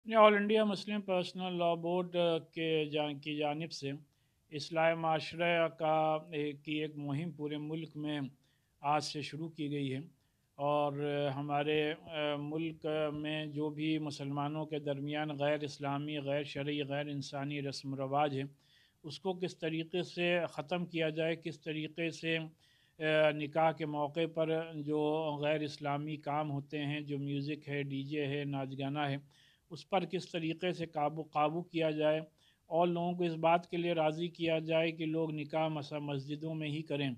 ये all India Muslim personal law board की जानिब से इस्लाह माशरे की एक मुहिम पूरे मुल्क में आज से शुरू की गई है। और हमारे मुल्क में जो भी मुसलमानों के दरमियान गैर इस्लामी, गैर शरई, गैर इंसानी रस्म रवाज है, उसको किस तरीके से ख़त्म किया जाए, किस तरीके से निकाह के मौके पर जो गैर इस्लामी काम होते हैं, जो म्यूज़िक है, डीजे है, नाच गाना है, उस पर किस तरीके से काबू काबू किया जाए और लोगों को इस बात के लिए राज़ी किया जाए कि लोग निकाह मस्जिदों में ही करें।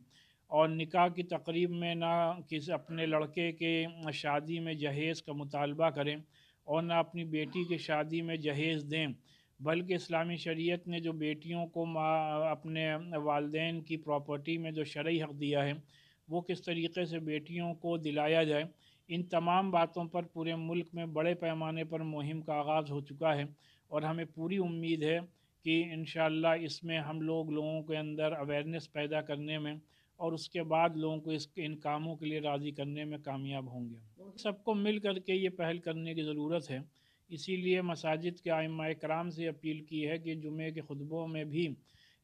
और निकाह की तकरीब में ना किसी अपने लड़के के शादी में जहेज़ का मुतालबा करें और ना अपनी बेटी की शादी में जहेज़ दें, बल्कि इस्लामी शरीयत ने जो बेटियों को अपने वालदेन की प्रॉपर्टी में जो शरई हक़ दिया है, वो किस तरीके से बेटियों को दिलाया जाए। इन तमाम बातों पर पूरे मुल्क में बड़े पैमाने पर मुहिम का आगाज़ हो चुका है और हमें पूरी उम्मीद है कि इंशाअल्लाह इसमें हम लोगों के अंदर अवेयरनेस पैदा करने में और उसके बाद लोगों को इन कामों के लिए राज़ी करने में कामयाब होंगे। सबको मिल कर के ये पहल करने की ज़रूरत है। इसीलिए मसाजिद के आइम्मा इकराम से अपील की है कि जुमे के खुतबों में भी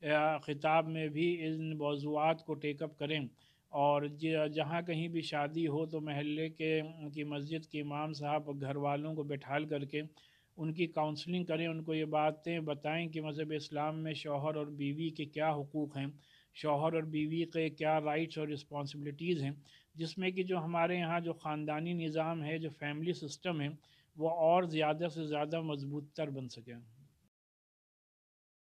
ख़िताब में भी इन मौज़ूआत को टेकअप करें और जहाँ कहीं भी शादी हो तो महल्ले के की मस्जिद के इमाम साहब घर वालों को बैठाल करके उनकी काउंसलिंग करें, उनको ये बातें बताएं कि मज़हब इस्लाम में शौहर और बीवी के क्या हुकूक़ हैं, शौहर और बीवी के क्या राइट्स और रिस्पॉन्सिबिलिटीज़ हैं, जिसमें कि जो हमारे यहाँ जो ख़ानदानी निज़ाम है, जो फैमिली सिस्टम है, वो और ज़्यादा से ज़्यादा मजबूत तर बन सके।